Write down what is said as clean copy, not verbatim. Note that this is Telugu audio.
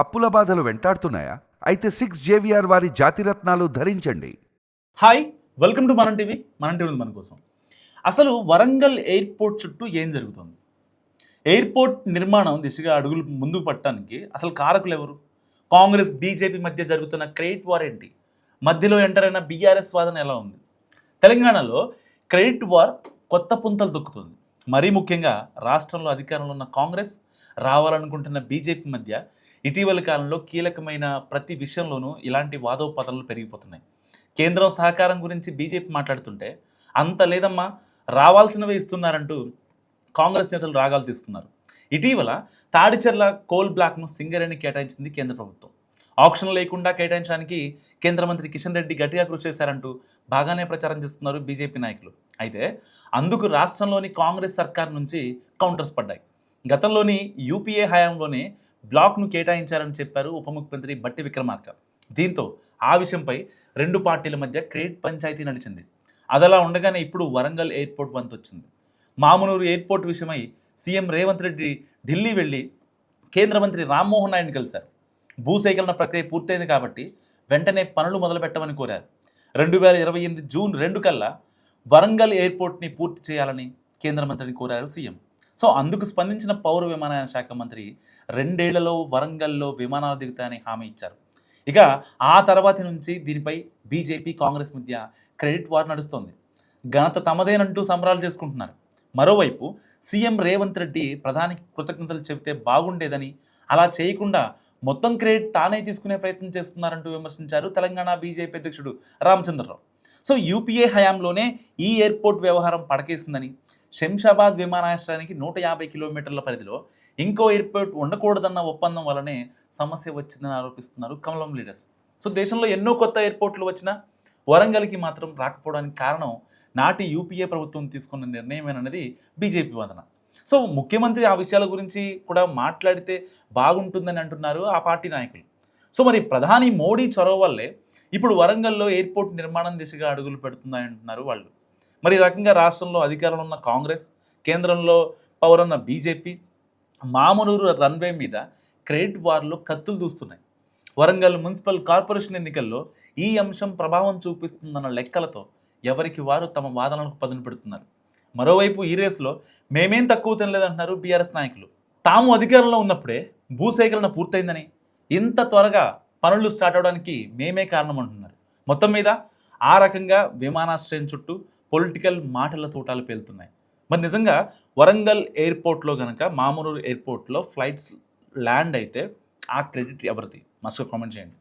అప్పుల బాధలు వెంటాడుతున్నాయా? అయితే 6 JVR వారి జాతిరత్నాలు ధరించండి. హాయ్, వెల్కమ్ టు మనం టీవీ. మనం టీవీ ఉంది మన కోసం. అసలు వరంగల్ ఎయిర్పోర్ట్ చుట్టూ ఏం జరుగుతుంది? ఎయిర్పోర్ట్ నిర్మాణం దిశగా అడుగులు ముందుకు పట్టడానికి అసలు కారకులు ఎవరు? కాంగ్రెస్ బీజేపీ మధ్య జరుగుతున్న క్రెడిట్ వార్ ఏంటి? మధ్యలో ఎంటర్ అయిన బీఆర్ఎస్ వాదన ఎలా ఉంది? తెలంగాణలో క్రెడిట్ వార్ కొత్త పుంతలు తొక్కుతుంది. మరీ ముఖ్యంగా రాష్ట్రంలో అధికారంలో ఉన్న కాంగ్రెస్, రావాలనుకుంటున్న బీజేపీ మధ్య ఇటీవలి కాలంలో కీలకమైన ప్రతి విషయంలోనూ ఇలాంటి వాదోపదనలు పెరిగిపోతున్నాయి. కేంద్రం సహకారం గురించి బీజేపీ మాట్లాడుతుంటే అంత లేదమ్మా, రావాల్సినవే ఇస్తున్నారంటూ కాంగ్రెస్ నేతలు రాగాలు తీస్తున్నారు. ఇటీవల తాడిచెర్ల కోల్ బ్లాక్ను సింగరేణి కేటాయించింది కేంద్ర ప్రభుత్వం. ఆప్షన్ లేకుండా కేటాయించడానికి కేంద్ర మంత్రి కిషన్ రెడ్డి గట్టిగా కృషి చేశారంటూ బాగానే ప్రచారం చేస్తున్నారు బీజేపీ నాయకులు. అయితే అందుకు రాష్ట్రంలోని కాంగ్రెస్ సర్కార్ నుంచి కౌంటర్స్ పడ్డాయి. గతంలోని యూపీఏ హయాంలోనే బ్లాక్ను కేటాయించారని చెప్పారు ఉప ముఖ్యమంత్రి బట్టి విక్రమార్క. దీంతో ఆ విషయంపై రెండు పార్టీల మధ్య క్రెడిట్ పంచాయతీ నడిచింది. అదలా ఉండగానే ఇప్పుడు వరంగల్ ఎయిర్పోర్ట్ వంతు వచ్చింది. మామునూరు ఎయిర్పోర్ట్ విషయమై సీఎం రేవంత్ రెడ్డి ఢిల్లీ వెళ్ళి కేంద్ర మంత్రి రామ్మోహన్ నాయుడిని కలిశారు. భూసేకరణ ప్రక్రియ పూర్తయింది కాబట్టి వెంటనే పనులు మొదలుపెట్టమని కోరారు. 2028 జూన్ 2 కల్లా వరంగల్ ఎయిర్పోర్ట్ని పూర్తి చేయాలని కేంద్ర మంత్రిని కోరారు సీఎం. సో అందుకు స్పందించిన పౌర విమానయాన శాఖ మంత్రి 2 ఏళ్లలో వరంగల్లో విమానాలు దిగుతాయని హామీ ఇచ్చారు. ఇక ఆ తర్వాతి నుంచి దీనిపై బీజేపీ కాంగ్రెస్ మధ్య క్రెడిట్ వార్ నడుస్తోంది. ఘనత తమదేనంటూ సంబరాలు చేసుకుంటున్నారు. మరోవైపు సీఎం రేవంత్ రెడ్డి ప్రధానికి కృతజ్ఞతలు చెబితే బాగుండేదని, అలా చేయకుండా మొత్తం క్రెడిట్ తానే తీసుకునే ప్రయత్నం చేస్తున్నారంటూ విమర్శించారు తెలంగాణ బీజేపీ అధ్యక్షుడు రామచంద్రరావు. సో యూపీఏ హయాంలోనే ఈ ఎయిర్పోర్ట్ వ్యవహారం పడకేసిందని, శంషాబాద్ విమానాశ్రయానికి 150 కిలోమీటర్ల పరిధిలో ఇంకో ఎయిర్పోర్ట్ ఉండకూడదన్న ఒప్పందం వల్లనే సమస్య వచ్చిందని ఆరోపిస్తున్నారు కమలం లీడర్స్. సో దేశంలో ఎన్నో కొత్త ఎయిర్పోర్ట్లు వచ్చినా వరంగల్కి మాత్రం రాకపోవడానికి కారణం నాటి యూపీఏ ప్రభుత్వం తీసుకున్న నిర్ణయమేనన్నది బీజేపీ వాదన. సో ముఖ్యమంత్రి ఆ విషయాల గురించి కూడా మాట్లాడితే బాగుంటుందని అంటున్నారు ఆ పార్టీ నాయకులు. సో మరి ప్రధాని మోడీ చొరవ వల్లే ఇప్పుడు వరంగల్లో ఎయిర్పోర్ట్ నిర్మాణం దిశగా అడుగులు పెడుతుందని అంటున్నారు వాళ్ళు. మరి ఈ రకంగా రాష్ట్రంలో అధికారంలో ఉన్న కాంగ్రెస్, కేంద్రంలో పవర్ ఉన్న బీజేపీ మామునూరు రన్వే మీద క్రెడిట్ వార్లో కత్తులు దూస్తున్నాయి. వరంగల్ మున్సిపల్ కార్పొరేషన్ ఎన్నికల్లో ఈ అంశం ప్రభావం చూపిస్తుందన్న లెక్కలతో ఎవరికి వారు తమ వాదనలకు పదును పెడుతున్నారు. మరోవైపు ఈ రేసులో మేమేం తక్కువ తినలేదంటున్నారు బీఆర్ఎస్ నాయకులు. తాము అధికారంలో ఉన్నప్పుడే భూసేకరణ పూర్తయిందని, ఇంత త్వరగా పనులు స్టార్ట్ అవడానికి మేమే కారణం అంటున్నారు. మొత్తం మీద ఆ రకంగా విమానాశ్రయం చుట్టూ పొలిటికల్ మాటల తోటాలు పేలుతున్నాయి. మరి నిజంగా వరంగల్ ఎయిర్పోర్ట్లో కనుక మామునూరు ఎయిర్పోర్ట్లో ఫ్లైట్స్ ల్యాండ్ అయితే ఆ క్రెడిట్ ఎవరిది? మస్తు కామెంట్ చేయండి.